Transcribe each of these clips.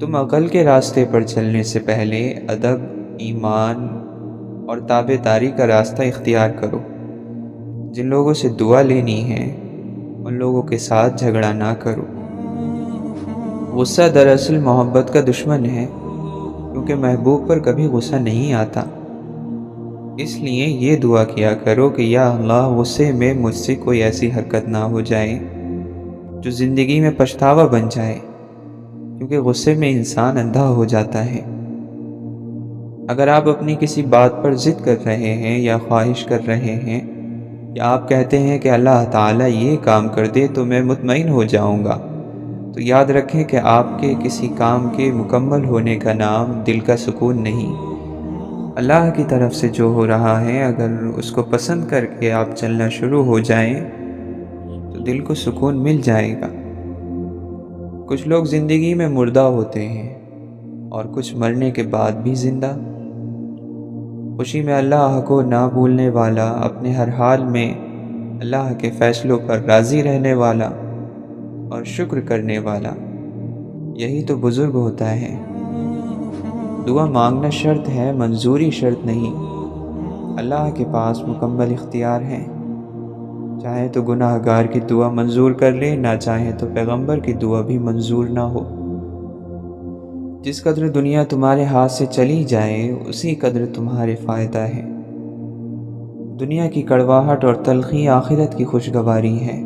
تم عقل کے راستے پر چلنے سے پہلے ادب، ایمان اور تابع داری کا راستہ اختیار کرو۔ جن لوگوں سے دعا لینی ہے ان لوگوں کے ساتھ جھگڑا نہ کرو۔ غصہ دراصل محبت کا دشمن ہے، کیونکہ محبوب پر کبھی غصہ نہیں آتا۔ اس لیے یہ دعا کیا کرو کہ یا اللہ، غصے میں مجھ سے کوئی ایسی حرکت نہ ہو جائے جو زندگی میں پچھتاوا بن جائے، کیونکہ غصے میں انسان اندھا ہو جاتا ہے۔ اگر آپ اپنی کسی بات پر ضد کر رہے ہیں یا خواہش کر رہے ہیں، یا آپ کہتے ہیں کہ اللہ تعالیٰ یہ کام کر دے تو میں مطمئن ہو جاؤں گا، تو یاد رکھیں کہ آپ کے کسی کام کے مکمل ہونے کا نام دل کا سکون نہیں۔ اللہ کی طرف سے جو ہو رہا ہے، اگر اس کو پسند کر کے آپ چلنا شروع ہو جائیں تو دل کو سکون مل جائے گا۔ کچھ لوگ زندگی میں مردہ ہوتے ہیں اور کچھ مرنے کے بعد بھی زندہ۔ خوشی میں اللہ کو نہ بھولنے والا، اپنے ہر حال میں اللہ کے فیصلوں پر راضی رہنے والا اور شکر کرنے والا، یہی تو بزرگ ہوتا ہے۔ دعا مانگنا شرط ہے، منظوری شرط نہیں۔ اللہ کے پاس مکمل اختیار ہے، چاہے تو گناہ گار کی دعا منظور کر لے، نہ چاہے تو پیغمبر کی دعا بھی منظور نہ ہو۔ جس قدر دنیا تمہارے ہاتھ سے چلی جائے اسی قدر تمہارے فائدہ ہے۔ دنیا کی کڑواہٹ اور تلخی آخرت کی خوشگواری ہے،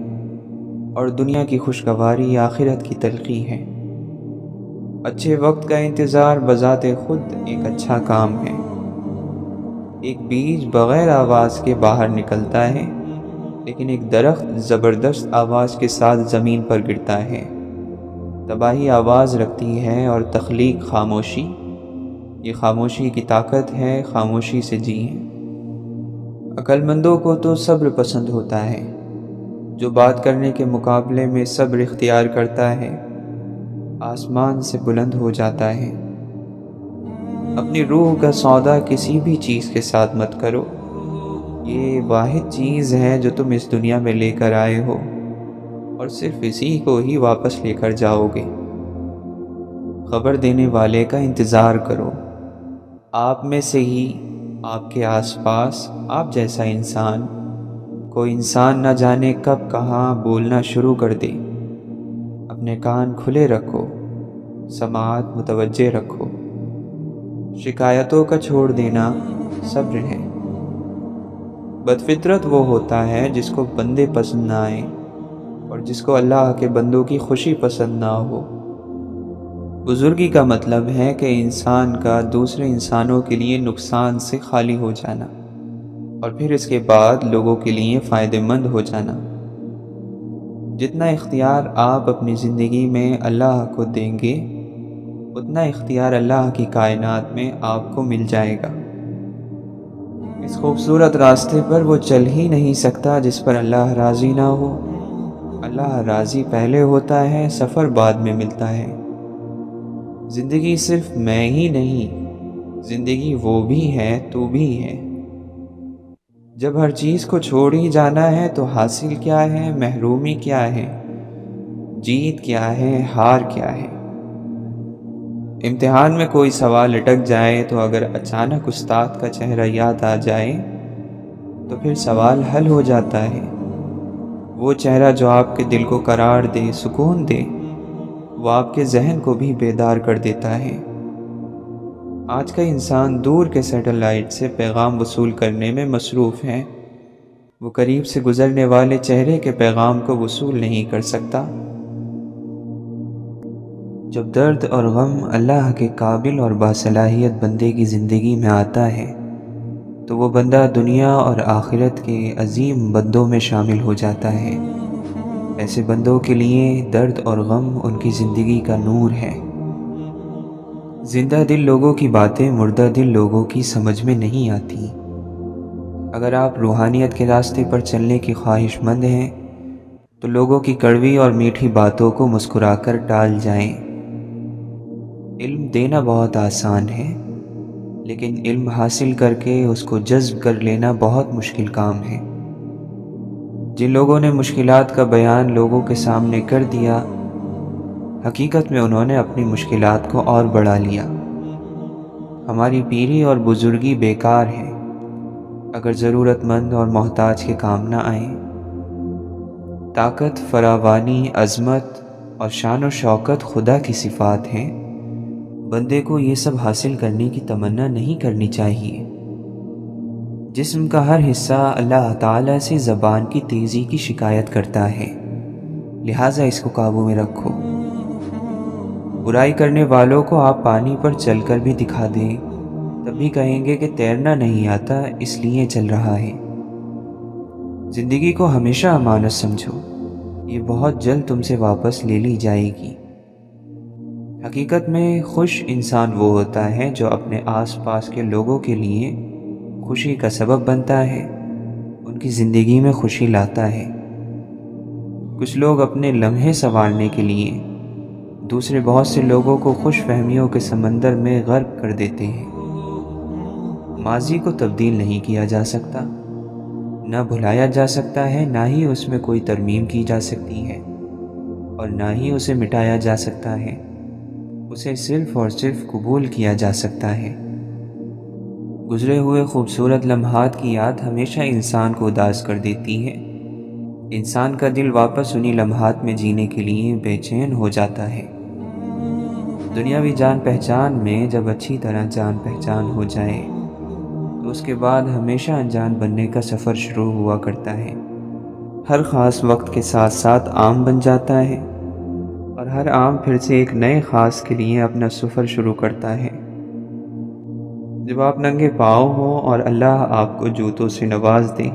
اور دنیا کی خوشگواری آخرت کی تلخی ہے۔ اچھے وقت کا انتظار بذات خود ایک اچھا کام ہے۔ ایک بیج بغیر آواز کے باہر نکلتا ہے، لیکن ایک درخت زبردست آواز کے ساتھ زمین پر گرتا ہے۔ تباہی آواز رکھتی ہے اور تخلیق خاموشی۔ یہ خاموشی کی طاقت ہے، خاموشی سے جئیں۔ عقل مندوں کو تو صبر پسند ہوتا ہے۔ جو بات کرنے کے مقابلے میں صبر اختیار کرتا ہے آسمان سے بلند ہو جاتا ہے۔ اپنی روح کا سودا کسی بھی چیز کے ساتھ مت کرو۔ یہ واحد چیز ہے جو تم اس دنیا میں لے کر آئے ہو، اور صرف اسی کو ہی واپس لے کر جاؤ گے۔ خبر دینے والے کا انتظار کرو۔ آپ میں سے ہی، آپ کے آس پاس آپ جیسا انسان، کوئی انسان نہ جانے کب کہاں بولنا شروع کر دے۔ اپنے کان کھلے رکھو، سماعت متوجہ رکھو۔ شکایتوں کا چھوڑ دینا صبر ہے۔ بدفطرت وہ ہوتا ہے جس کو بندے پسند نہ آئیں، اور جس کو اللہ کے بندوں کی خوشی پسند نہ ہو۔ بزرگی کا مطلب ہے کہ انسان کا دوسرے انسانوں کے لیے نقصان سے خالی ہو جانا، اور پھر اس کے بعد لوگوں کے لیے فائدہ مند ہو جانا۔ جتنا اختیار آپ اپنی زندگی میں اللہ کو دیں گے، اتنا اختیار اللہ کی کائنات میں آپ کو مل جائے گا۔ اس خوبصورت راستے پر وہ چل ہی نہیں سکتا جس پر اللہ راضی نہ ہو۔ اللہ راضی پہلے ہوتا ہے، سفر بعد میں ملتا ہے۔ زندگی صرف میں ہی نہیں، زندگی وہ بھی ہے، تو بھی ہے۔ جب ہر چیز کو چھوڑ ہی جانا ہے تو حاصل کیا ہے، محرومی کیا ہے، جیت کیا ہے، ہار کیا ہے۔ امتحان میں کوئی سوال اٹک جائے تو اگر اچانک استاد کا چہرہ یاد آ جائے تو پھر سوال حل ہو جاتا ہے۔ وہ چہرہ جو آپ کے دل کو قرار دے، سکون دے، وہ آپ کے ذہن کو بھی بیدار کر دیتا ہے۔ آج کا انسان دور کے سیٹلائٹ سے پیغام وصول کرنے میں مصروف ہے۔ وہ قریب سے گزرنے والے چہرے کے پیغام کو وصول نہیں کر سکتا۔ جب درد اور غم اللہ کے قابل اور باصلاحیت بندے کی زندگی میں آتا ہے تو وہ بندہ دنیا اور آخرت کے عظیم بندوں میں شامل ہو جاتا ہے۔ ایسے بندوں کے لیے درد اور غم ان کی زندگی کا نور ہے۔ زندہ دل لوگوں کی باتیں مردہ دل لوگوں کی سمجھ میں نہیں آتی۔ اگر آپ روحانیت کے راستے پر چلنے کی خواہش مند ہیں تو لوگوں کی کڑوی اور میٹھی باتوں کو مسکرا کر ٹال جائیں۔ علم دینا بہت آسان ہے، لیکن علم حاصل کر کے اس کو جذب کر لینا بہت مشکل کام ہے۔ جن لوگوں نے مشکلات کا بیان لوگوں کے سامنے کر دیا، حقیقت میں انہوں نے اپنی مشکلات کو اور بڑھا لیا۔ ہماری پیری اور بزرگی بیکار ہے اگر ضرورت مند اور محتاج کے کام نہ آئیں۔ طاقت، فراوانی، عظمت اور شان و شوکت خدا کی صفات ہیں۔ بندے کو یہ سب حاصل کرنے کی تمنا نہیں کرنی چاہیے۔ جسم کا ہر حصہ اللہ تعالیٰ سے زبان کی تیزی کی شکایت کرتا ہے، لہٰذا اس کو قابو میں رکھو۔ برائی کرنے والوں کو آپ پانی پر چل کر بھی دکھا دیں، تب بھی کہیں گے کہ تیرنا نہیں آتا اس لیے چل رہا ہے۔ زندگی کو ہمیشہ امانت سمجھو، یہ بہت جلد تم سے واپس لے لی جائے گی۔ حقیقت میں خوش انسان وہ ہوتا ہے جو اپنے آس پاس کے لوگوں کے لیے خوشی کا سبب بنتا ہے، ان کی زندگی میں خوشی لاتا ہے۔ کچھ لوگ اپنے لمحے سنوارنے کے لیے دوسرے بہت سے لوگوں کو خوش فہمیوں کے سمندر میں غرق کر دیتے ہیں۔ ماضی کو تبدیل نہیں کیا جا سکتا، نہ بھلایا جا سکتا ہے، نہ ہی اس میں کوئی ترمیم کی جا سکتی ہے، اور نہ ہی اسے مٹایا جا سکتا ہے۔ اسے صرف اور صرف قبول کیا جا سکتا ہے۔ گزرے ہوئے خوبصورت لمحات کی یاد ہمیشہ انسان کو اداس کر دیتی ہے۔ انسان کا دل واپس انہی لمحات میں جینے کے لیے بے چین ہو جاتا ہے۔ دنیاوی جان پہچان میں جب اچھی طرح جان پہچان ہو جائے تو اس کے بعد ہمیشہ انجان بننے کا سفر شروع ہوا کرتا ہے۔ ہر خاص وقت کے ساتھ ساتھ عام بن جاتا ہے، اور ہر عام پھر سے ایک نئے خاص کے لیے اپنا سفر شروع کرتا ہے۔ جب آپ ننگے پاؤں ہوں اور اللہ آپ کو جوتوں سے نواز دے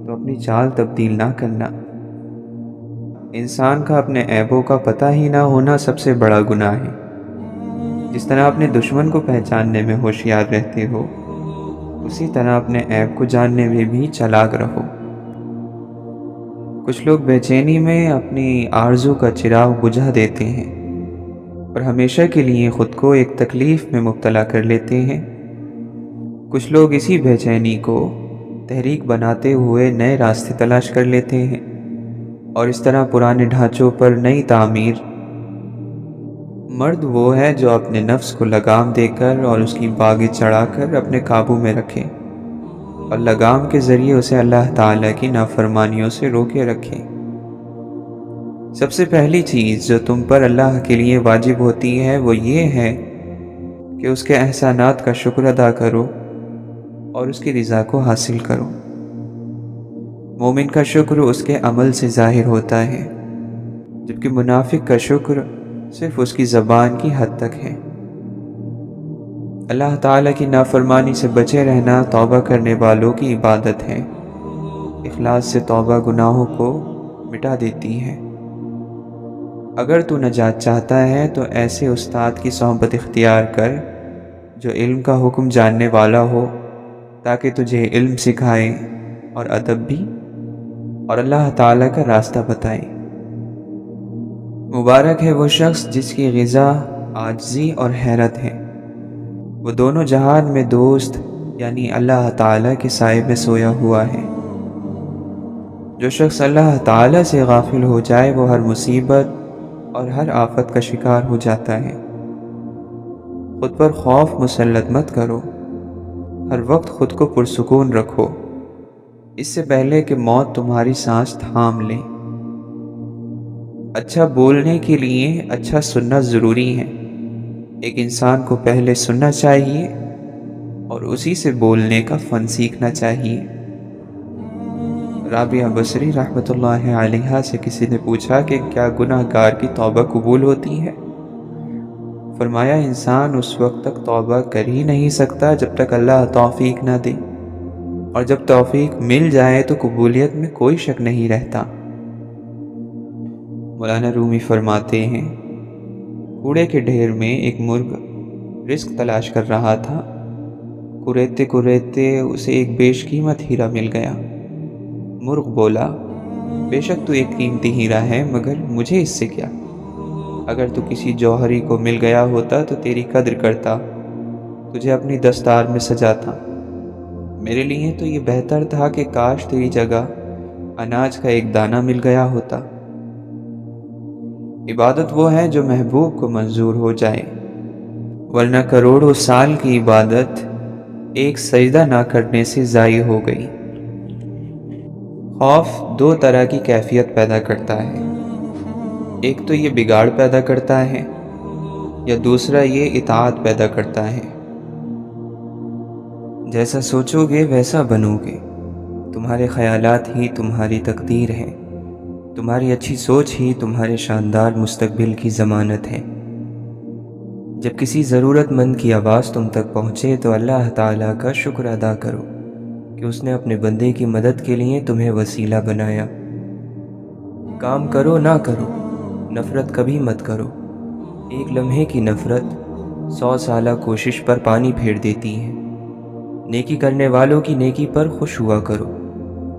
تو اپنی چال تبدیل نہ کرنا۔ انسان کا اپنے عیبوں کا پتہ ہی نہ ہونا سب سے بڑا گناہ ہے۔ جس طرح اپنے دشمن کو پہچاننے میں ہوشیار رہتے ہو، اسی طرح اپنے عیب کو جاننے میں بھی چالاک رہو۔ کچھ لوگ بے چینی میں اپنی آرزو کا چراغ بجھا دیتے ہیں اور ہمیشہ کے لیے خود کو ایک تکلیف میں مبتلا کر لیتے ہیں۔ کچھ لوگ اسی بے چینی کو تحریک بناتے ہوئے نئے راستے تلاش کر لیتے ہیں، اور اس طرح پرانے ڈھانچوں پر نئی تعمیر۔ مرد وہ ہے جو اپنے نفس کو لگام دے کر اور اس کی باگیں چڑھا کر اپنے قابو میں رکھے، اور لگام کے ذریعے اسے اللہ تعالیٰ کی نافرمانیوں سے روکے رکھے۔ سب سے پہلی چیز جو تم پر اللہ کے لیے واجب ہوتی ہے وہ یہ ہے کہ اس کے احسانات کا شکر ادا کرو اور اس کی رضا کو حاصل کرو۔ مومن کا شکر اس کے عمل سے ظاہر ہوتا ہے، جبکہ منافق کا شکر صرف اس کی زبان کی حد تک ہے۔ اللہ تعالیٰ کی نافرمانی سے بچے رہنا توبہ کرنے والوں کی عبادت ہے۔ اخلاص سے توبہ گناہوں کو مٹا دیتی ہے۔ اگر تو نجات چاہتا ہے تو ایسے استاد کی صحبت اختیار کر جو علم کا حکم جاننے والا ہو، تاکہ تجھے علم سکھائے اور ادب بھی، اور اللہ تعالیٰ کا راستہ بتائے۔ مبارک ہے وہ شخص جس کی غذا عاجزی اور حیرت ہے، وہ دونوں جہان میں دوست یعنی اللہ تعالیٰ کے سائے میں سویا ہوا ہے۔ جو شخص اللہ تعالیٰ سے غافل ہو جائے وہ ہر مصیبت اور ہر آفت کا شکار ہو جاتا ہے۔ خود پر خوف مسلط مت کرو، ہر وقت خود کو پرسکون رکھو، اس سے پہلے کہ موت تمہاری سانس تھام لے۔ اچھا بولنے کے لیے اچھا سننا ضروری ہے۔ ایک انسان کو پہلے سننا چاہیے اور اسی سے بولنے کا فن سیکھنا چاہیے۔ رابعہ بصری رحمۃ اللہ علیہا سے کسی نے پوچھا کہ کیا گناہ گار کی توبہ قبول ہوتی ہے؟ فرمایا انسان اس وقت تک توبہ کر ہی نہیں سکتا جب تک اللہ توفیق نہ دے، اور جب توفیق مل جائے تو قبولیت میں کوئی شک نہیں رہتا۔ مولانا رومی فرماتے ہیں، کوڑے کے ڈھیر میں ایک مرغ رزق تلاش کر رہا تھا۔ کوریتے کوریتے اسے ایک بیش قیمت ہیرا مل گیا۔ مرغ بولا، بے شک تو ایک قیمتی ہیرا ہے، مگر مجھے اس سے کیا؟ اگر تو کسی جوہری کو مل گیا ہوتا تو تیری قدر کرتا، تجھے اپنی دستار میں سجاتا۔ میرے لیے تو یہ بہتر تھا کہ کاش تیری جگہ اناج کا ایک دانہ مل گیا ہوتا۔ عبادت وہ ہے جو محبوب کو منظور ہو جائے، ورنہ کروڑوں سال کی عبادت ایک سجدہ نہ کرنے سے ضائع ہو گئی۔ خوف دو طرح کی کیفیت پیدا کرتا ہے، ایک تو یہ بگاڑ پیدا کرتا ہے، یا دوسرا یہ اطاعت پیدا کرتا ہے۔ جیسا سوچو گے ویسا بنو گے، تمہارے خیالات ہی تمہاری تقدیر ہیں، تمہاری اچھی سوچ ہی تمہارے شاندار مستقبل کی ضمانت ہے۔ جب کسی ضرورت مند کی آواز تم تک پہنچے تو اللہ تعالیٰ کا شکر ادا کرو کہ اس نے اپنے بندے کی مدد کے لیے تمہیں وسیلہ بنایا۔ کام کرو نہ کرو، نفرت کبھی مت کرو، ایک لمحے کی نفرت 100 سالہ کوشش پر پانی پھیر دیتی ہے۔ نیکی کرنے والوں کی نیکی پر خوش ہوا کرو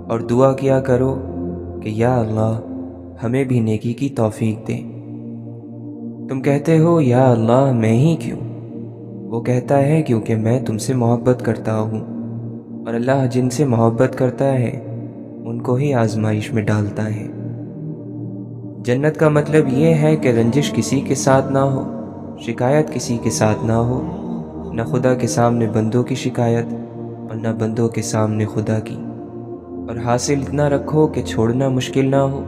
اور دعا کیا کرو کہ یا اللہ ہمیں بھی نیکی کی توفیق دے۔ تم کہتے ہو یا اللہ میں ہی کیوں؟ وہ کہتا ہے کیونکہ میں تم سے محبت کرتا ہوں، اور اللہ جن سے محبت کرتا ہے ان کو ہی آزمائش میں ڈالتا ہے۔ جنت کا مطلب یہ ہے کہ رنجش کسی کے ساتھ نہ ہو، شکایت کسی کے ساتھ نہ ہو، نہ خدا کے سامنے بندوں کی شکایت اور نہ بندوں کے سامنے خدا کی، اور حاصل اتنا رکھو کہ چھوڑنا مشکل نہ ہو،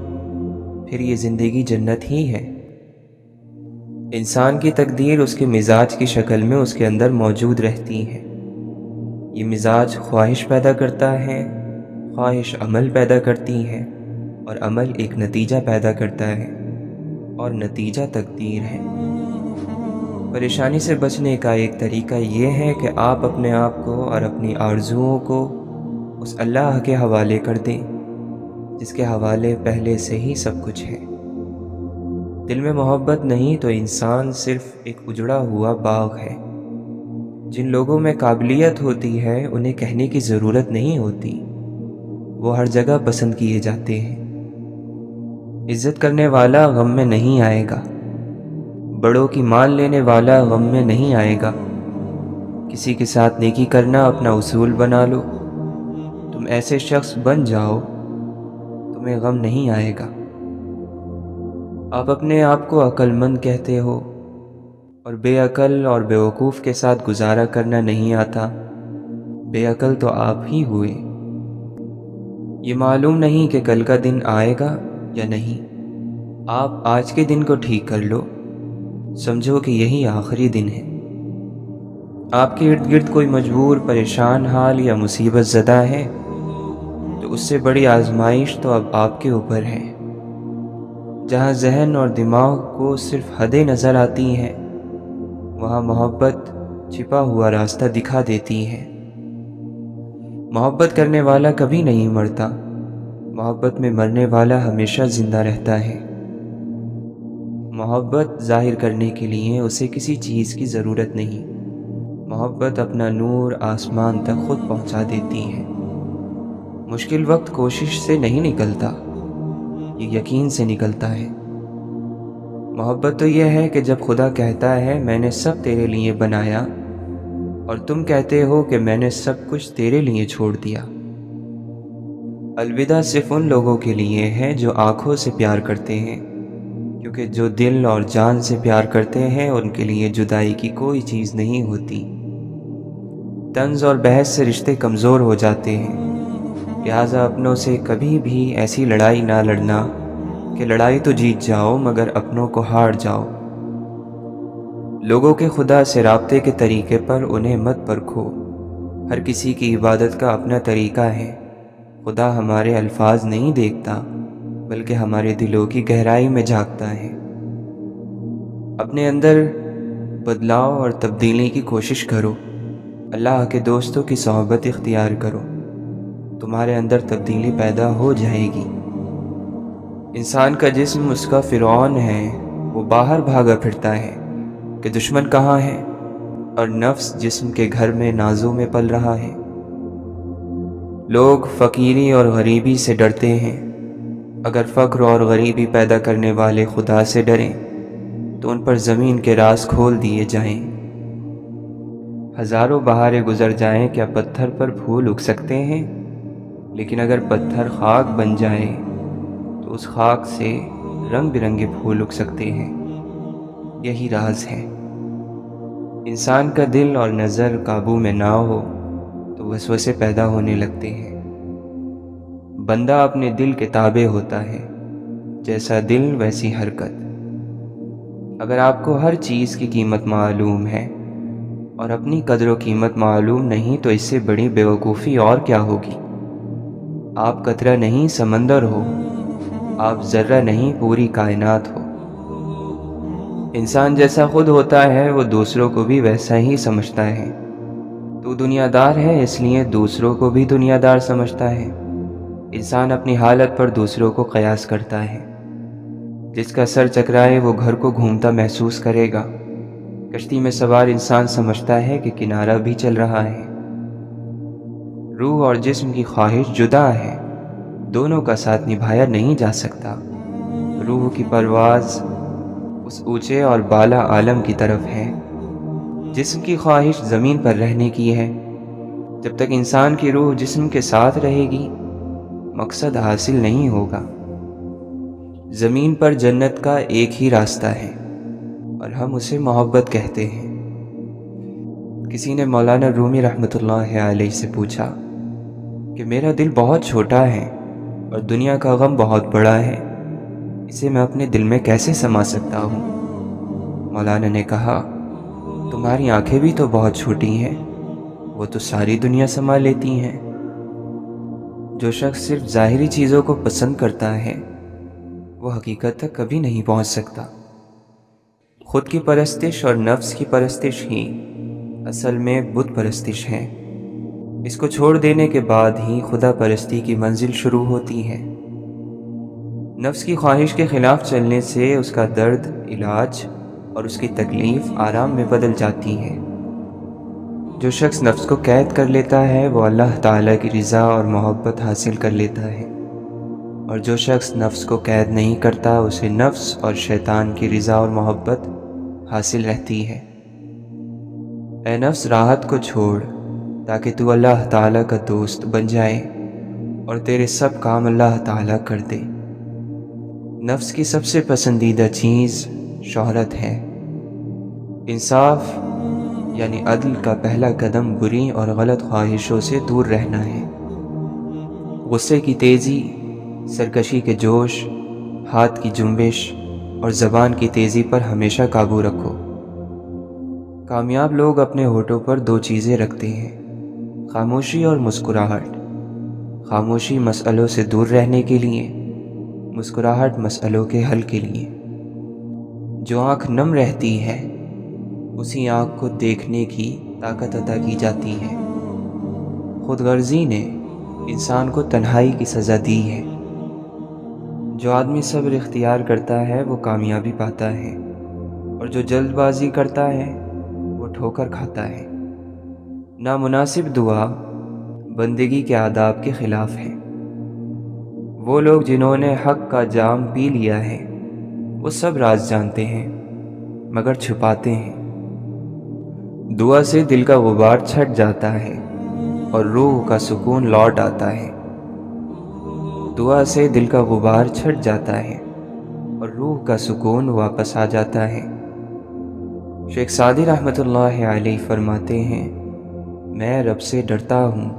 پھر یہ زندگی جنت ہی ہے۔ انسان کی تقدیر اس کے مزاج کی شکل میں اس کے اندر موجود رہتی ہے۔ یہ مزاج خواہش پیدا کرتا ہے، خواہش عمل پیدا کرتی ہے، اور عمل ایک نتیجہ پیدا کرتا ہے، اور نتیجہ تقدیر ہے۔ پریشانی سے بچنے کا ایک طریقہ یہ ہے کہ آپ اپنے آپ کو اور اپنی آرزوؤں کو اس اللہ کے حوالے کر دیں جس کے حوالے پہلے سے ہی سب کچھ ہے۔ دل میں محبت نہیں تو انسان صرف ایک اجڑا ہوا باغ ہے۔ جن لوگوں میں قابلیت ہوتی ہے انہیں کہنے کی ضرورت نہیں ہوتی، وہ ہر جگہ پسند کیے جاتے ہیں۔ عزت کرنے والا غم میں نہیں آئے گا، بڑوں کی مان لینے والا غم میں نہیں آئے گا۔ کسی کے ساتھ نیکی کرنا اپنا اصول بنا لو، تم ایسے شخص بن جاؤ تمہیں غم نہیں آئے گا۔ آپ اپنے آپ کو عقل مند کہتے ہو اور بے عقل اور بیوقوف کے ساتھ گزارا کرنا نہیں آتا۔ بے عقل تو آپ ہی ہوئے۔ یہ معلوم نہیں کہ کل کا دن آئے گا یا نہیں، آپ آج کے دن کو ٹھیک کر لو، سمجھو کہ یہی آخری دن ہے۔ آپ کے ارد گرد کوئی مجبور، پریشان حال یا مصیبت زدہ ہے تو اس سے بڑی آزمائش تو اب آپ کے اوپر ہے۔ جہاں ذہن اور دماغ کو صرف حدیں نظر آتی ہیں، وہاں محبت چھپا ہوا راستہ دکھا دیتی ہے۔ محبت کرنے والا کبھی نہیں مرتا، محبت میں مرنے والا ہمیشہ زندہ رہتا ہے۔ محبت ظاہر کرنے کے لیے اسے کسی چیز کی ضرورت نہیں، محبت اپنا نور آسمان تک خود پہنچا دیتی ہے۔ مشکل وقت کوشش سے نہیں نکلتا، یہ یقین سے نکلتا ہے۔ محبت تو یہ ہے کہ جب خدا کہتا ہے میں نے سب تیرے لیے بنایا، اور تم کہتے ہو کہ میں نے سب کچھ تیرے لیے چھوڑ دیا۔ الوداع صرف ان لوگوں کے لیے ہے جو آنکھوں سے پیار کرتے ہیں، کیونکہ جو دل اور جان سے پیار کرتے ہیں ان کے لیے جدائی کی کوئی چیز نہیں ہوتی۔ طنز اور بحث سے رشتے کمزور ہو جاتے ہیں، لہٰذا اپنوں سے کبھی بھی ایسی لڑائی نہ لڑنا کہ لڑائی تو جیت جاؤ مگر اپنوں کو ہار جاؤ۔ لوگوں کے خدا سے رابطے کے طریقے پر انہیں مت پرکھو، ہر کسی کی عبادت کا اپنا طریقہ ہے۔ خدا ہمارے الفاظ نہیں دیکھتا بلکہ ہمارے دلوں کی گہرائی میں جھانکتا ہے۔ اپنے اندر بدلاؤ اور تبدیلی کی کوشش کرو، اللہ کے دوستوں کی صحبت اختیار کرو، تمہارے اندر تبدیلی پیدا ہو جائے گی۔ انسان کا جسم اس کا فرعون ہے، وہ باہر بھاگا پھرتا ہے کہ دشمن کہاں ہے، اور نفس جسم کے گھر میں نازوں میں پل رہا ہے۔ لوگ فقیری اور غریبی سے ڈرتے ہیں، اگر فقر اور غریبی پیدا کرنے والے خدا سے ڈریں تو ان پر زمین کے راز کھول دیے جائیں۔ ہزاروں بہاریں گزر جائیں کیا پتھر پر پھول اگ سکتے ہیں؟ لیکن اگر پتھر خاک بن جائے تو اس خاک سے رنگ برنگے پھول اگ سکتے ہیں۔ یہی راز ہے۔ انسان کا دل اور نظر قابو میں نہ ہو تو وسوسے پیدا ہونے لگتے ہیں۔ بندہ اپنے دل کے تابع ہوتا ہے، جیسا دل ویسی حرکت۔ اگر آپ کو ہر چیز کی قیمت معلوم ہے اور اپنی قدر و قیمت معلوم نہیں تو اس سے بڑی بیوقوفی اور کیا ہوگی۔ آپ قطرہ نہیں سمندر ہو، آپ ذرہ نہیں پوری کائنات ہو۔ انسان جیسا خود ہوتا ہے وہ دوسروں کو بھی ویسا ہی سمجھتا ہے۔ تو دنیا دار ہے اس لیے دوسروں کو بھی دنیا دار سمجھتا ہے۔ انسان اپنی حالت پر دوسروں کو قیاس کرتا ہے۔ جس کا سر چکرائے وہ گھر کو گھومتا محسوس کرے گا۔ کشتی میں سوار انسان سمجھتا ہے کہ کنارہ بھی چل رہا ہے۔ روح اور جسم کی خواہش جدا ہے، دونوں کا ساتھ نبھایا نہیں جا سکتا۔ روح کی پرواز اس اونچے اور بالا عالم کی طرف ہے، جسم کی خواہش زمین پر رہنے کی ہے۔ جب تک انسان کی روح جسم کے ساتھ رہے گی مقصد حاصل نہیں ہوگا۔ زمین پر جنت کا ایک ہی راستہ ہے اور ہم اسے محبت کہتے ہیں۔ کسی نے مولانا رومی رحمۃ اللہ علیہ سے پوچھا کہ میرا دل بہت چھوٹا ہے اور دنیا کا غم بہت بڑا ہے، اسے میں اپنے دل میں کیسے سما سکتا ہوں؟ مولانا نے کہا، تمہاری آنکھیں بھی تو بہت چھوٹی ہیں، وہ تو ساری دنیا سما لیتی ہیں۔ جو شخص صرف ظاہری چیزوں کو پسند کرتا ہے وہ حقیقت تک کبھی نہیں پہنچ سکتا۔ خود کی پرستش اور نفس کی پرستش ہی اصل میں بت پرستش ہے۔ اس کو چھوڑ دینے کے بعد ہی خدا پرستی کی منزل شروع ہوتی ہے۔ نفس کی خواہش کے خلاف چلنے سے اس کا درد علاج اور اس کی تکلیف آرام میں بدل جاتی ہے۔ جو شخص نفس کو قید کر لیتا ہے وہ اللہ تعالیٰ کی رضا اور محبت حاصل کر لیتا ہے، اور جو شخص نفس کو قید نہیں کرتا اسے نفس اور شیطان کی رضا اور محبت حاصل رہتی ہے۔ اے نفس راحت کو چھوڑ تاکہ تو اللہ تعالیٰ کا دوست بن جائے اور تیرے سب کام اللہ تعالیٰ کر دے۔ نفس کی سب سے پسندیدہ چیز شہرت ہے۔ انصاف یعنی عدل کا پہلا قدم بری اور غلط خواہشوں سے دور رہنا ہے۔ غصے کی تیزی، سرکشی کے جوش، ہاتھ کی جنبش اور زبان کی تیزی پر ہمیشہ قابو رکھو۔ کامیاب لوگ اپنے ہونٹوں پر دو چیزیں رکھتے ہیں، خاموشی اور مسکراہٹ۔ خاموشی مسئلوں سے دور رہنے کے لیے، مسکراہٹ مسئلوں کے حل کے لیے۔ جو آنکھ نم رہتی ہے اسی آنکھ کو دیکھنے کی طاقت عطا کی جاتی ہے۔ خود غرضی نے انسان کو تنہائی کی سزا دی ہے۔ جو آدمی صبر اختیار کرتا ہے وہ کامیابی پاتا ہے، اور جو جلد بازی کرتا ہے وہ ٹھوکر کھاتا ہے۔ نامناسب دعا بندگی کے آداب کے خلاف ہے۔ وہ لوگ جنہوں نے حق کا جام پی لیا ہے وہ سب راز جانتے ہیں مگر چھپاتے ہیں۔ دعا سے دل کا غبار چھٹ جاتا ہے اور روح کا سکون لوٹ آتا ہے۔ دعا سے دل کا غبار چھٹ جاتا ہے اور روح کا سکون واپس آ جاتا ہے۔ شیخ سعدی رحمۃ اللہ علیہ فرماتے ہیں، میں رب سے ڈرتا ہوں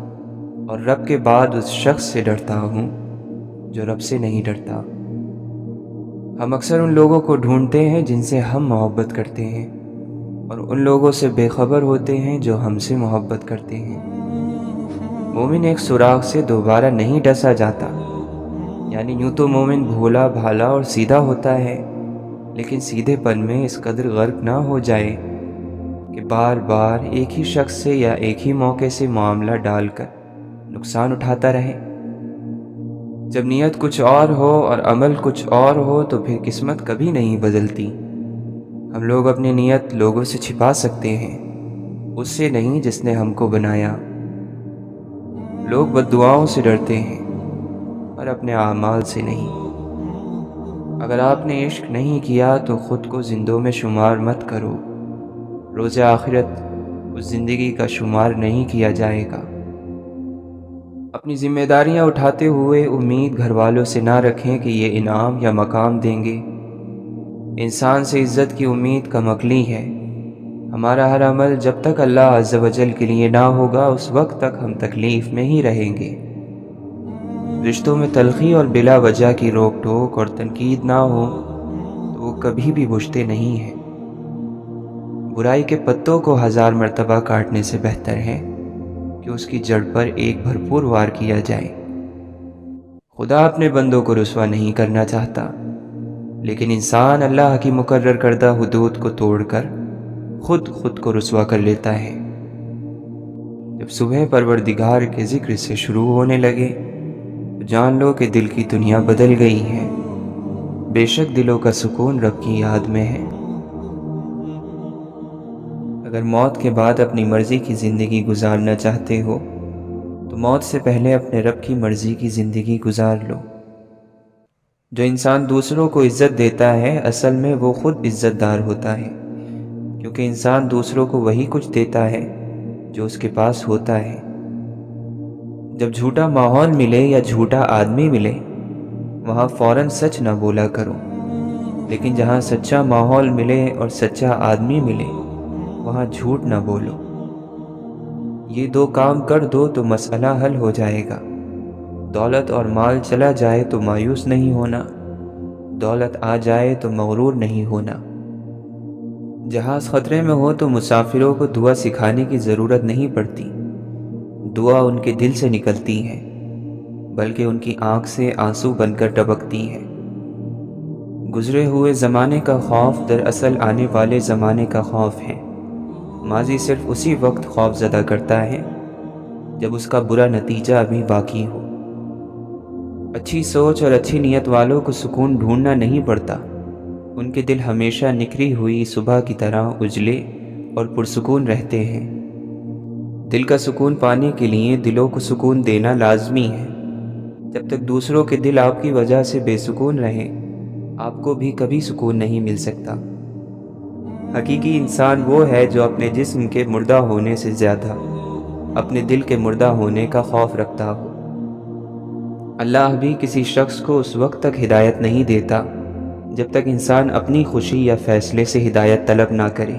اور رب کے بعد اس شخص سے ڈرتا ہوں جو رب سے نہیں ڈرتا۔ ہم اکثر ان لوگوں کو ڈھونڈتے ہیں جن سے ہم محبت کرتے ہیں، اور ان لوگوں سے بے خبر ہوتے ہیں جو ہم سے محبت کرتے ہیں۔ مومن ایک سوراخ سے دوبارہ نہیں ڈسا جاتا، یعنی یوں تو مومن بھولا بھالا اور سیدھا ہوتا ہے، لیکن سیدھے پن میں اس قدر غرق نہ ہو جائے کہ بار بار ایک ہی شخص سے یا ایک ہی موقع سے معاملہ ڈال کر نقصان اٹھاتا رہے۔ جب نیت کچھ اور ہو اور عمل کچھ اور ہو تو پھر قسمت کبھی نہیں بدلتی۔ ہم لوگ اپنی نیت لوگوں سے چھپا سکتے ہیں، اس سے نہیں جس نے ہم کو بنایا۔ لوگ بد دعاؤں سے ڈرتے ہیں اور اپنے اعمال سے نہیں۔ اگر آپ نے عشق نہیں کیا تو خود کو زندوں میں شمار مت کرو، روز آخرت اس زندگی کا شمار نہیں کیا جائے گا۔ اپنی ذمہ داریاں اٹھاتے ہوئے امید گھر والوں سے نہ رکھیں کہ یہ انعام یا مقام دیں گے۔ انسان سے عزت کی امید کم عقلی ہے۔ ہمارا ہر عمل جب تک اللہ عز و جل کے لیے نہ ہوگا اس وقت تک ہم تکلیف میں ہی رہیں گے۔ رشتوں میں تلخی اور بلا وجہ کی روک ٹوک اور تنقید نہ ہو تو وہ کبھی بھی بجھتے نہیں ہیں۔ برائی کے پتوں کو 1000 مرتبہ کاٹنے سے بہتر ہے کہ اس کی جڑ پر ایک بھرپور وار کیا جائے۔ خدا اپنے بندوں کو رسوا نہیں کرنا چاہتا، لیکن انسان اللہ کی مقرر کردہ حدود کو توڑ کر خود کو رسوا کر لیتا ہے۔ جب صبح پروردگار کے ذکر سے شروع ہونے لگے تو جان لو کہ دل کی دنیا بدل گئی ہے۔ بے شک دلوں کا سکون رب کی یاد میں ہے۔ اگر موت کے بعد اپنی مرضی کی زندگی گزارنا چاہتے ہو تو موت سے پہلے اپنے رب کی مرضی کی زندگی گزار لو۔ جو انسان دوسروں کو عزت دیتا ہے اصل میں وہ خود عزت دار ہوتا ہے، کیونکہ انسان دوسروں کو وہی کچھ دیتا ہے جو اس کے پاس ہوتا ہے۔ جب جھوٹا ماحول ملے یا جھوٹا آدمی ملے وہاں فوراً سچ نہ بولا کرو، لیکن جہاں سچا ماحول ملے اور سچا آدمی ملے وہاں جھوٹ نہ بولو۔ یہ 2 کام کر دو تو مسئلہ حل ہو جائے گا۔ دولت اور مال چلا جائے تو مایوس نہیں ہونا، دولت آ جائے تو مغرور نہیں ہونا۔ جہاز خطرے میں ہو تو مسافروں کو دعا سکھانے کی ضرورت نہیں پڑتی۔ دعا ان کے دل سے نکلتی ہے، بلکہ ان کی آنکھ سے آنسو بن کر ٹپکتی ہے۔ گزرے ہوئے زمانے کا خوف دراصل آنے والے زمانے کا خوف ہے۔ ماضی صرف اسی وقت خوف زدہ کرتا ہے جب اس کا برا نتیجہ ابھی باقی ہو۔ اچھی سوچ اور اچھی نیت والوں کو سکون ڈھونڈنا نہیں پڑتا، ان کے دل ہمیشہ نکھری ہوئی صبح کی طرح اجلے اور پرسکون رہتے ہیں۔ دل کا سکون پانے کے لیے دلوں کو سکون دینا لازمی ہے۔ جب تک دوسروں کے دل آپ کی وجہ سے بے سکون رہیں آپ کو بھی کبھی سکون نہیں مل سکتا۔ حقیقی انسان وہ ہے جو اپنے جسم کے مردہ ہونے سے زیادہ اپنے دل کے مردہ ہونے کا خوف رکھتا ہو۔ اللہ بھی کسی شخص کو اس وقت تک ہدایت نہیں دیتا جب تک انسان اپنی خوشی یا فیصلے سے ہدایت طلب نہ کرے۔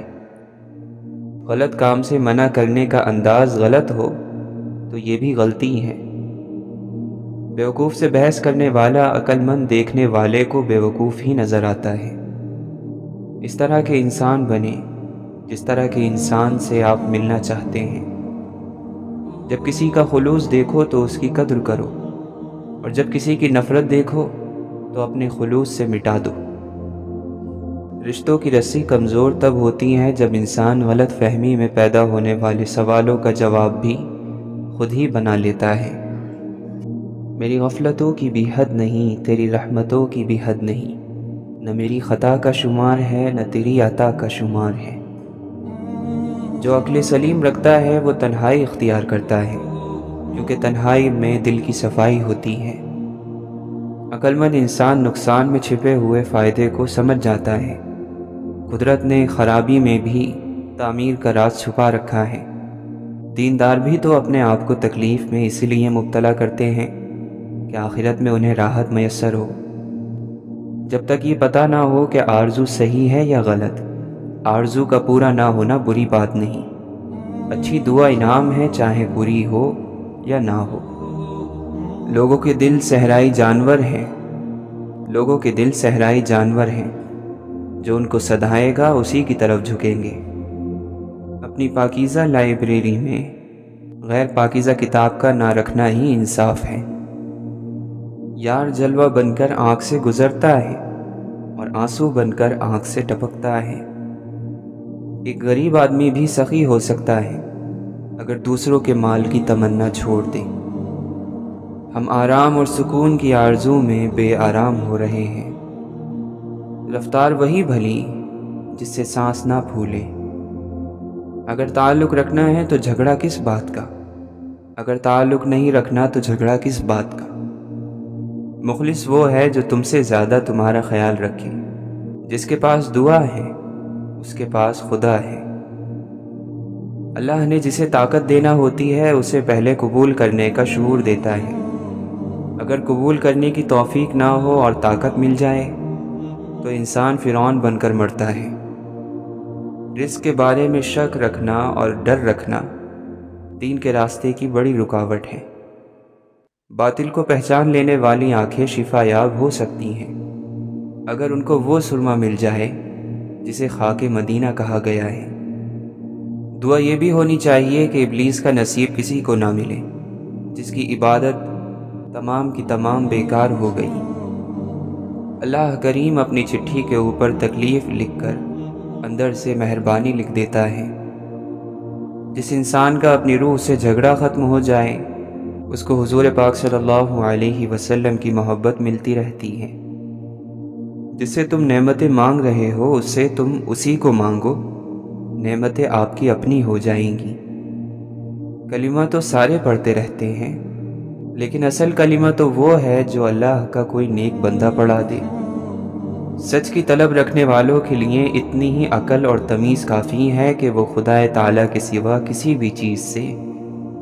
غلط کام سے منع کرنے کا انداز غلط ہو تو یہ بھی غلطی ہے۔ بیوقوف سے بحث کرنے والا عقل مند دیکھنے والے کو بیوقوف ہی نظر آتا ہے۔ اس طرح کے انسان بنے جس طرح کے انسان سے آپ ملنا چاہتے ہیں۔ جب کسی کا خلوص دیکھو تو اس کی قدر کرو، اور جب کسی کی نفرت دیکھو تو اپنے خلوص سے مٹا دو۔ رشتوں کی رسی کمزور تب ہوتی ہے جب انسان غلط فہمی میں پیدا ہونے والے سوالوں کا جواب بھی خود ہی بنا لیتا ہے۔ میری غفلتوں کی بھی حد نہیں، تیری رحمتوں کی بھی حد نہیں، نہ میری خطا کا شمار ہے نہ تیری عطا کا شمار ہے۔ جو عقل سلیم رکھتا ہے وہ تنہائی اختیار کرتا ہے، کیونکہ تنہائی میں دل کی صفائی ہوتی ہے۔ عقل مند انسان نقصان میں چھپے ہوئے فائدے کو سمجھ جاتا ہے۔ قدرت نے خرابی میں بھی تعمیر کا راز چھپا رکھا ہے۔ دیندار بھی تو اپنے آپ کو تکلیف میں اس لیے مبتلا کرتے ہیں کہ آخرت میں انہیں راحت میسر ہو۔ جب تک یہ پتہ نہ ہو کہ آرزو صحیح ہے یا غلط، آرزو کا پورا نہ ہونا بری بات نہیں۔ اچھی دعا انعام ہے چاہے بری ہو یا نہ ہو۔ لوگوں کے دل صحرائی جانور ہیں، لوگوں کے دل صحرائی جانور ہیں، جو ان کو سدھائے گا اسی کی طرف جھکیں گے۔ اپنی پاکیزہ لائبریری میں غیر پاکیزہ کتاب کا نہ رکھنا ہی انصاف ہے۔ یار جلوہ بن کر آنکھ سے گزرتا ہے اور آنسو بن کر آنکھ سے ٹپکتا ہے۔ ایک غریب آدمی بھی سخی ہو سکتا ہے اگر دوسروں کے مال کی تمنا چھوڑ دے۔ ہم آرام اور سکون کی آرزو میں بے آرام ہو رہے ہیں۔ رفتار وہی بھلی جس سے سانس نہ پھولے۔ اگر تعلق رکھنا ہے تو جھگڑا کس بات کا، اگر تعلق نہیں رکھنا تو جھگڑا کس بات کا۔ مخلص وہ ہے جو تم سے زیادہ تمہارا خیال رکھے۔ جس کے پاس دعا ہے اس کے پاس خدا ہے۔ اللہ نے جسے طاقت دینا ہوتی ہے اسے پہلے قبول کرنے کا شعور دیتا ہے۔ اگر قبول کرنے کی توفیق نہ ہو اور طاقت مل جائے تو انسان فرعون بن کر مرتا ہے۔ رزق کے بارے میں شک رکھنا اور ڈر رکھنا دین کے راستے کی بڑی رکاوٹ ہے۔ باطل کو پہچان لینے والی آنکھیں شفا یاب ہو سکتی ہیں اگر ان کو وہ سرما مل جائے جسے خاک مدینہ کہا گیا ہے۔ دعا یہ بھی ہونی چاہیے کہ ابلیس کا نصیب کسی کو نہ ملے جس کی عبادت تمام کی تمام بیکار ہو گئی۔ اللہ کریم اپنی چٹھی کے اوپر تکلیف لکھ کر اندر سے مہربانی لکھ دیتا ہے۔ جس انسان کا اپنی روح سے جھگڑا ختم ہو جائے اس کو حضور پاک صلی اللہ علیہ وسلم کی محبت ملتی رہتی ہے۔ جس سے تم نعمتیں مانگ رہے ہو اس سے تم اسی کو مانگو، نعمتیں آپ کی اپنی ہو جائیں گی۔ کلمہ تو سارے پڑھتے رہتے ہیں لیکن اصل کلمہ تو وہ ہے جو اللہ کا کوئی نیک بندہ پڑھا دے۔ سچ کی طلب رکھنے والوں کے لیے اتنی ہی عقل اور تمیز کافی ہے کہ وہ خدا تعالیٰ کے سوا کسی بھی چیز سے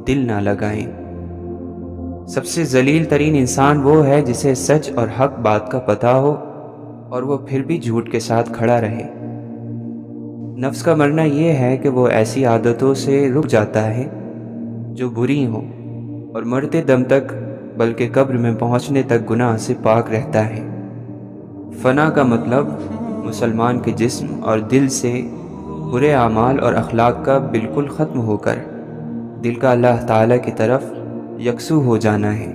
دل نہ لگائیں۔ سب سے ذلیل ترین انسان وہ ہے جسے سچ اور حق بات کا پتہ ہو اور وہ پھر بھی جھوٹ کے ساتھ کھڑا رہے۔ نفس کا مرنا یہ ہے کہ وہ ایسی عادتوں سے رک جاتا ہے جو بری ہوں اور مرتے دم تک بلکہ قبر میں پہنچنے تک گناہ سے پاک رہتا ہے۔ فنا کا مطلب مسلمان کے جسم اور دل سے برے اعمال اور اخلاق کا بالکل ختم ہو کر دل کا اللہ تعالیٰ کی طرف یکسو ہو جانا ہے۔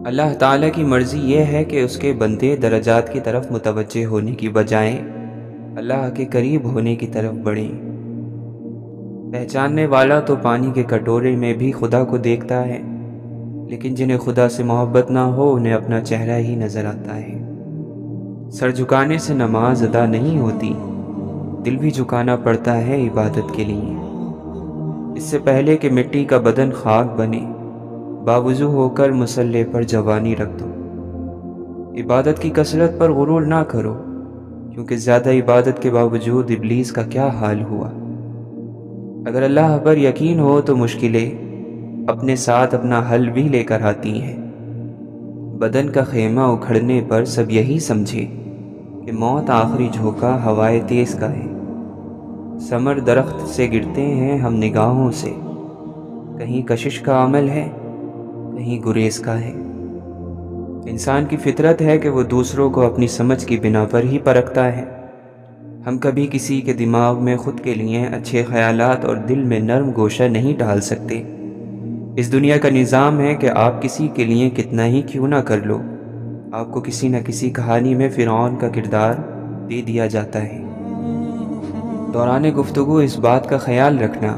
اللہ تعالیٰ کی مرضی یہ ہے کہ اس کے بندے درجات کی طرف متوجہ ہونے کی بجائے اللہ کے قریب ہونے کی طرف بڑھیں۔ پہچاننے والا تو پانی کے کٹورے میں بھی خدا کو دیکھتا ہے، لیکن جنہیں خدا سے محبت نہ ہو انہیں اپنا چہرہ ہی نظر آتا ہے۔ سر جھکانے سے نماز ادا نہیں ہوتی، دل بھی جھکانا پڑتا ہے عبادت کے لیے۔ اس سے پہلے کہ مٹی کا بدن خاک بنے باوضو ہو کر مصلے پر جوانی رکھ دو۔ عبادت کی کثرت پر غرور نہ کرو، کیونکہ زیادہ عبادت کے باوجود ابلیس کا کیا حال ہوا۔ اگر اللہ پر یقین ہو تو مشکلیں اپنے ساتھ اپنا حل بھی لے کر آتی ہیں۔ بدن کا خیمہ اکھڑنے پر سب یہی سمجھے کہ موت آخری جھونکا ہوائے تیز کا ہے۔ ثمر درخت سے گرتے ہیں ہم نگاہوں سے، کہیں کشش کا عمل ہے کہیں گریز کا ہے۔ انسان کی فطرت ہے کہ وہ دوسروں کو اپنی سمجھ کی بنا پر ہی پرکھتا ہے۔ ہم کبھی کسی کے دماغ میں خود کے لیے اچھے خیالات اور دل میں نرم گوشہ نہیں ڈال سکتے۔ اس دنیا کا نظام ہے کہ آپ کسی کے لیے کتنا ہی کیوں نہ کر لو، آپ کو کسی نہ کسی کہانی میں فرعون کا کردار دے دیا جاتا ہے۔ دوران گفتگو اس بات کا خیال رکھنا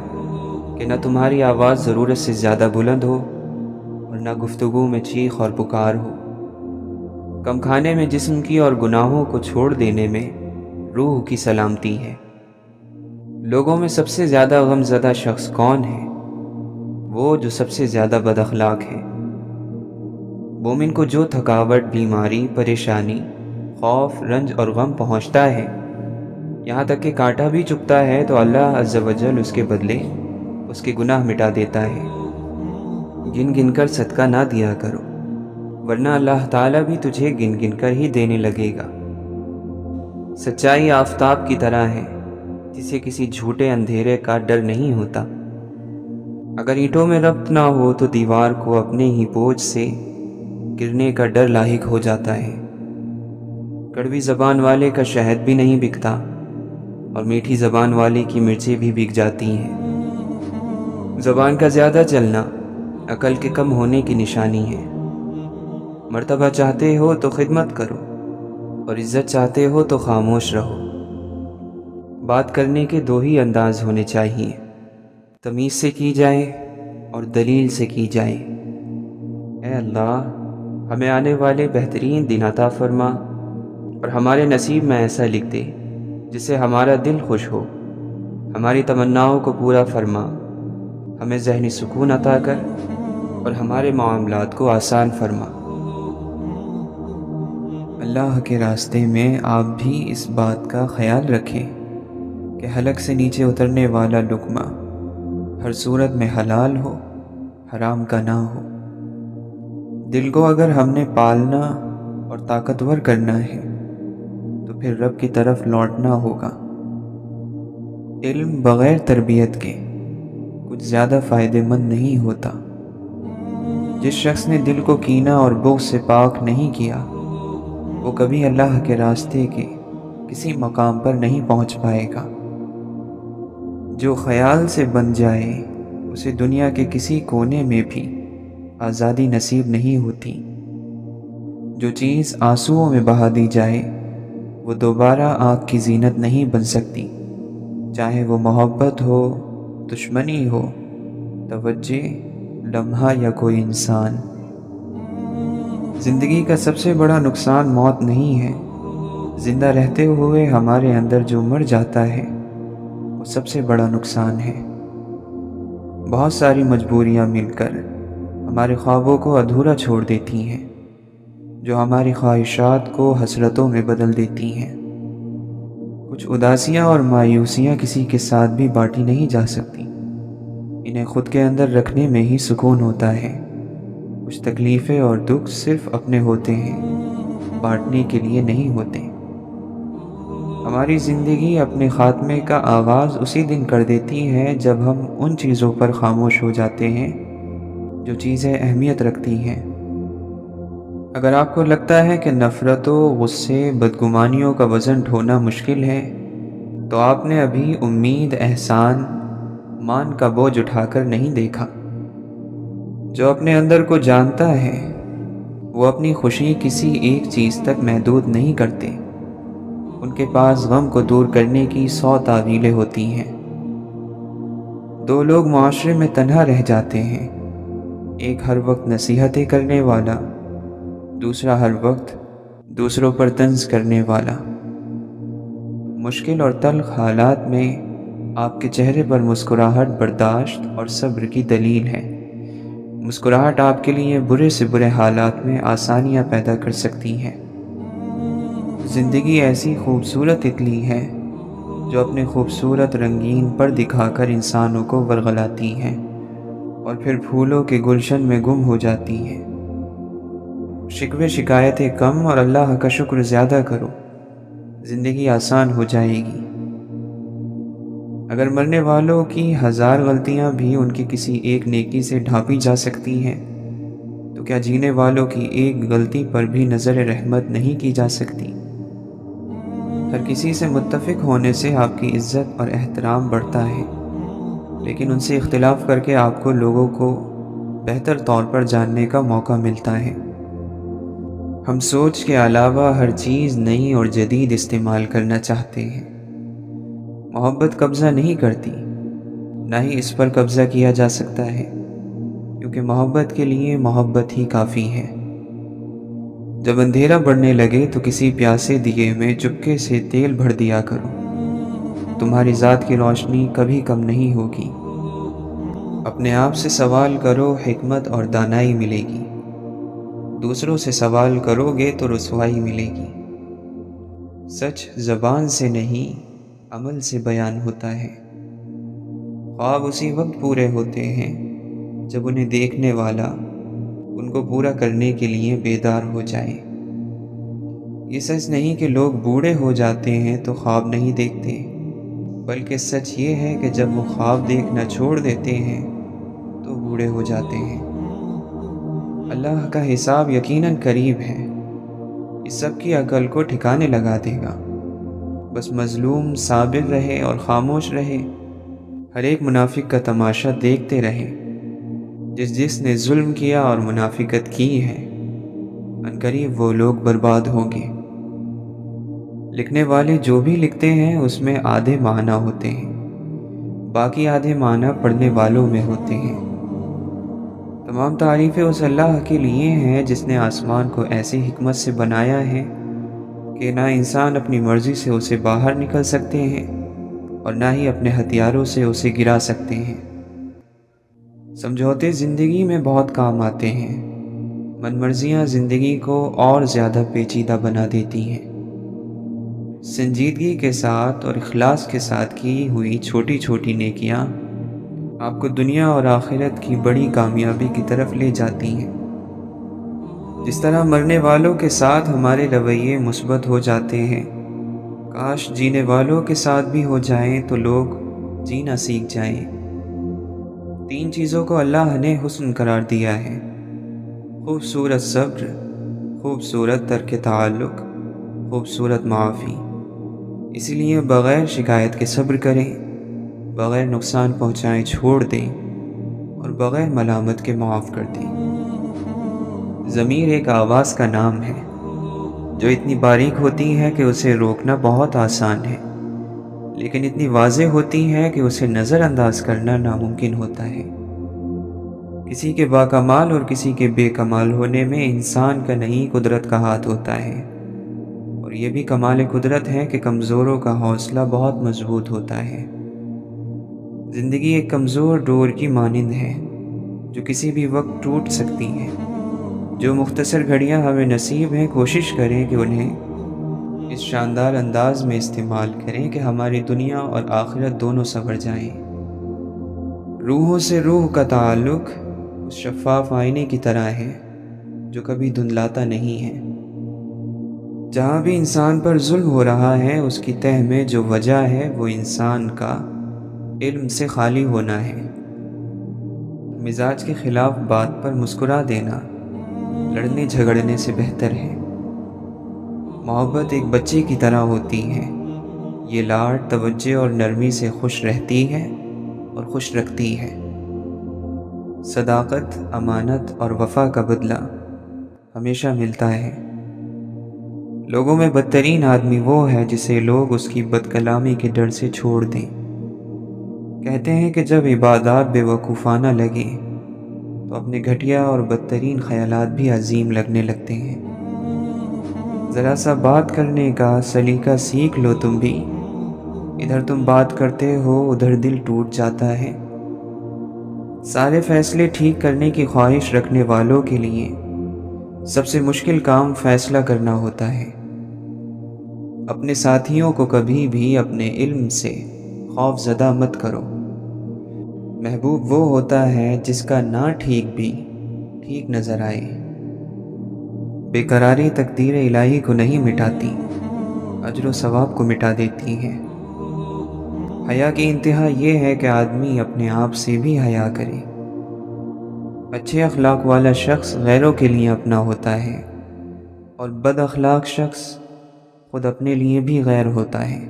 کہ نہ تمہاری آواز ضرورت سے زیادہ بلند ہو اور نہ گفتگو میں چیخ اور پکار ہو۔ کم کھانے میں جسم کی اور گناہوں کو چھوڑ دینے میں روح کی سلامتی ہے۔ لوگوں میں سب سے زیادہ غم زدہ شخص کون ہے؟ وہ جو سب سے زیادہ بد اخلاق ہے۔ مومن کو جو تھکاوٹ، بیماری، پریشانی، خوف، رنج اور غم پہنچتا ہے، یہاں تک کہ کانٹا بھی چبھتا ہے، تو اللہ عز و جل اس کے بدلے اس کے گناہ مٹا دیتا ہے۔ گن گن کر صدقہ نہ دیا کرو، ورنہ اللہ تعالیٰ بھی تجھے گن گن کر ہی دینے لگے گا۔ سچائی آفتاب کی طرح ہے جسے کسی جھوٹے اندھیرے کا ڈر نہیں ہوتا۔ اگر اینٹوں میں ربط نہ ہو تو دیوار کو اپنے ہی بوجھ سے گرنے کا ڈر لاحق ہو جاتا ہے۔ کڑوی زبان والے کا شہد بھی نہیں بکتا اور میٹھی زبان والے کی مرچیں بھی بک جاتی ہیں۔ زبان کا زیادہ چلنا عقل کے کم ہونے کی نشانی ہے۔ مرتبہ چاہتے ہو تو خدمت کرو اور عزت چاہتے ہو تو خاموش رہو۔ بات کرنے کے دو ہی انداز ہونے چاہیے، تمیز سے کی جائے اور دلیل سے کی جائے۔ اے اللہ، ہمیں آنے والے بہترین دن عطا فرما اور ہمارے نصیب میں ایسا لکھ دے جس سے ہمارا دل خوش ہو۔ ہماری تمناؤں کو پورا فرما، ہمیں ذہنی سکون عطا کر اور ہمارے معاملات کو آسان فرما۔ اللہ کے راستے میں آپ بھی اس بات کا خیال رکھیں کہ حلق سے نیچے اترنے والا لقمہ ہر صورت میں حلال ہو، حرام کا نہ ہو۔ دل کو اگر ہم نے پالنا اور طاقتور کرنا ہے تو پھر رب کی طرف لوٹنا ہوگا۔ علم بغیر تربیت کے کچھ زیادہ فائدہ مند نہیں ہوتا۔ جس شخص نے دل کو کینہ اور بغض سے پاک نہیں کیا وہ کبھی اللہ کے راستے کے کسی مقام پر نہیں پہنچ پائے گا۔ جو خیال سے بن جائے اسے دنیا کے کسی کونے میں بھی آزادی نصیب نہیں ہوتی۔ جو چیز آنسوؤں میں بہا دی جائے وہ دوبارہ آنکھ کی زینت نہیں بن سکتی، چاہے وہ محبت ہو، دشمنی ہو، توجہ، لمحہ یا کوئی انسان۔ زندگی کا سب سے بڑا نقصان موت نہیں ہے، زندہ رہتے ہوئے ہمارے اندر جو مر جاتا ہے وہ سب سے بڑا نقصان ہے۔ بہت ساری مجبوریاں مل کر ہمارے خوابوں کو ادھورا چھوڑ دیتی ہیں، جو ہماری خواہشات کو حسرتوں میں بدل دیتی ہیں۔ کچھ اداسیاں اور مایوسیاں کسی کے ساتھ بھی بانٹی نہیں جا سکتی، انہیں خود کے اندر رکھنے میں ہی سکون ہوتا ہے۔ کچھ تکلیفیں اور دکھ صرف اپنے ہوتے ہیں، بانٹنے کے لیے نہیں ہوتے۔ ہماری زندگی اپنے خاتمے کا آغاز اسی دن کر دیتی ہے جب ہم ان چیزوں پر خاموش ہو جاتے ہیں جو چیزیں اہمیت رکھتی ہیں۔ اگر آپ کو لگتا ہے کہ نفرتوں، غصے، بدگمانیوں کا وزن ڈھونا مشکل ہے تو آپ نے ابھی امید، احسان، مان کا بوجھ اٹھا کر نہیں دیکھا۔ جو اپنے اندر کو جانتا ہے وہ اپنی خوشی کسی ایک چیز تک محدود نہیں کرتے، ان کے پاس غم کو دور کرنے کی 100 تعویلیں ہوتی ہیں۔ دو لوگ معاشرے میں تنہا رہ جاتے ہیں، ایک ہر وقت نصیحتیں کرنے والا، دوسرا ہر وقت دوسروں پر طنز کرنے والا۔ مشکل اور تلخ حالات میں آپ کے چہرے پر مسکراہٹ برداشت اور صبر کی دلیل ہے۔ مسکراہٹ آپ کے لیے برے سے برے حالات میں آسانیاں پیدا کر سکتی ہے۔ زندگی ایسی خوبصورت تتلی ہے جو اپنے خوبصورت رنگین پر دکھا کر انسانوں کو ورغلاتی ہے اور پھر پھولوں کے گلشن میں گم ہو جاتی ہے۔ شکوے شکایتیں کم اور اللہ کا شکر زیادہ کرو، زندگی آسان ہو جائے گی۔ اگر مرنے والوں کی 1000 غلطیاں بھی ان کی کسی ایک نیکی سے ڈھانپی جا سکتی ہیں تو کیا جینے والوں کی ایک غلطی پر بھی نظر رحمت نہیں کی جا سکتی؟ ہر کسی سے متفق ہونے سے آپ کی عزت اور احترام بڑھتا ہے، لیکن ان سے اختلاف کر کے آپ کو لوگوں کو بہتر طور پر جاننے کا موقع ملتا ہے۔ ہم سوچ کے علاوہ ہر چیز نئی اور جدید استعمال کرنا چاہتے ہیں۔ محبت قبضہ نہیں کرتی، نہ ہی اس پر قبضہ کیا جا سکتا ہے، کیونکہ محبت کے لیے محبت ہی کافی ہے۔ جب اندھیرا بڑھنے لگے تو کسی پیاسے دیے میں چپکے سے تیل بھر دیا کرو، تمہاری ذات کی روشنی کبھی کم نہیں ہوگی۔ اپنے آپ سے سوال کرو، حکمت اور دانائی ملے گی۔ دوسروں سے سوال کرو گے تو رسوائی ملے گی۔ سچ زبان سے نہیں عمل سے بیان ہوتا ہے۔ خواب اسی وقت پورے ہوتے ہیں جب انہیں دیکھنے والا ان کو پورا کرنے کے لیے بیدار ہو جائے۔ یہ سچ نہیں کہ لوگ بوڑھے ہو جاتے ہیں تو خواب نہیں دیکھتے، بلکہ سچ یہ ہے کہ جب وہ خواب دیکھنا چھوڑ دیتے ہیں تو بوڑھے ہو جاتے ہیں۔ اللہ کا حساب یقیناً قریب ہے، یہ سب کی عقل کو ٹھکانے لگا دے گا۔ بس مظلوم صابر رہے اور خاموش رہے، ہر ایک منافق کا تماشا دیکھتے رہے۔ جس نے ظلم کیا اور منافقت کی ہے عنقریب وہ لوگ برباد ہوں گے۔ لکھنے والے جو بھی لکھتے ہیں اس میں آدھے معنی ہوتے ہیں، باقی آدھے معنی پڑھنے والوں میں ہوتے ہیں۔ تمام تعریفیں اس اللہ کے لیے ہیں جس نے آسمان کو ایسی حکمت سے بنایا ہے کہ نہ انسان اپنی مرضی سے اسے باہر نکل سکتے ہیں اور نہ ہی اپنے ہتھیاروں سے اسے گرا سکتے ہیں۔ سمجھوتے زندگی میں بہت کام آتے ہیں، من مرضیاں زندگی کو اور زیادہ پیچیدہ بنا دیتی ہیں۔ سنجیدگی کے ساتھ اور اخلاص کے ساتھ کی ہوئی چھوٹی چھوٹی نیکیاں آپ کو دنیا اور آخرت کی بڑی کامیابی کی طرف لے جاتی ہیں۔ جس طرح مرنے والوں کے ساتھ ہمارے رویے مثبت ہو جاتے ہیں، کاش جینے والوں کے ساتھ بھی ہو جائیں تو لوگ جینا سیکھ جائیں۔ 3 چیزوں کو اللہ نے حسن قرار دیا ہے: خوبصورت صبر، خوبصورت ترک تعلق، خوبصورت معافی۔ اسی لیے بغیر شکایت کے صبر کریں، بغیر نقصان پہنچائے چھوڑ دیں اور بغیر ملامت کے معاف کر دیں۔ ضمیر ایک آواز کا نام ہے جو اتنی باریک ہوتی ہے کہ اسے روکنا بہت آسان ہے، لیکن اتنی واضح ہوتی ہے کہ اسے نظر انداز کرنا ناممکن ہوتا ہے۔ کسی کے باکمال اور کسی کے بے کمال ہونے میں انسان کا نہیں قدرت کا ہاتھ ہوتا ہے، اور یہ بھی کمال قدرت ہے کہ کمزوروں کا حوصلہ بہت مضبوط ہوتا ہے۔ زندگی ایک کمزور ڈور کی مانند ہے جو کسی بھی وقت ٹوٹ سکتی ہے۔ جو مختصر گھڑیاں ہمیں نصیب ہیں، کوشش کریں کہ انہیں اس شاندار انداز میں استعمال کریں کہ ہماری دنیا اور آخرت دونوں سنور جائیں۔ روحوں سے روح کا تعلق اس شفاف آئینے کی طرح ہے جو کبھی دھندلاتا نہیں ہے۔ جہاں بھی انسان پر ظلم ہو رہا ہے، اس کی تہہ میں جو وجہ ہے وہ انسان کا علم سے خالی ہونا ہے۔ مزاج کے خلاف بات پر مسکرا دینا لڑنے جھگڑنے سے بہتر ہے۔ محبت ایک بچے کی طرح ہوتی ہے، یہ لاڑ، توجہ اور نرمی سے خوش رہتی ہے اور خوش رکھتی ہے۔ صداقت، امانت اور وفا کا بدلہ ہمیشہ ملتا ہے۔ لوگوں میں بدترین آدمی وہ ہے جسے لوگ اس کی بد کلامی کے ڈر سے چھوڑ دیں۔ کہتے ہیں کہ جب عبادات بے وقوفانہ لگیں تو اپنے گھٹیا اور بدترین خیالات بھی عظیم لگنے لگتے ہیں۔ ذرا سا بات کرنے کا سلیقہ سیکھ لو تم بھی، ادھر تم بات کرتے ہو ادھر دل ٹوٹ جاتا ہے۔ سارے فیصلے ٹھیک کرنے کی خواہش رکھنے والوں کے لیے سب سے مشکل کام فیصلہ کرنا ہوتا ہے۔ اپنے ساتھیوں کو کبھی بھی اپنے علم سے خوف زدہ مت کرو۔ محبوب وہ ہوتا ہے جس کا نہ ٹھیک بھی ٹھیک نظر آئے۔ بے قراری تقدیر الہی کو نہیں مٹاتی، اجر و ثواب کو مٹا دیتی ہے۔ حیا کی انتہا یہ ہے کہ آدمی اپنے آپ سے بھی حیا کرے۔ اچھے اخلاق والا شخص غیروں کے لیے اپنا ہوتا ہے، اور بد اخلاق شخص خود اپنے لیے بھی غیر ہوتا ہے۔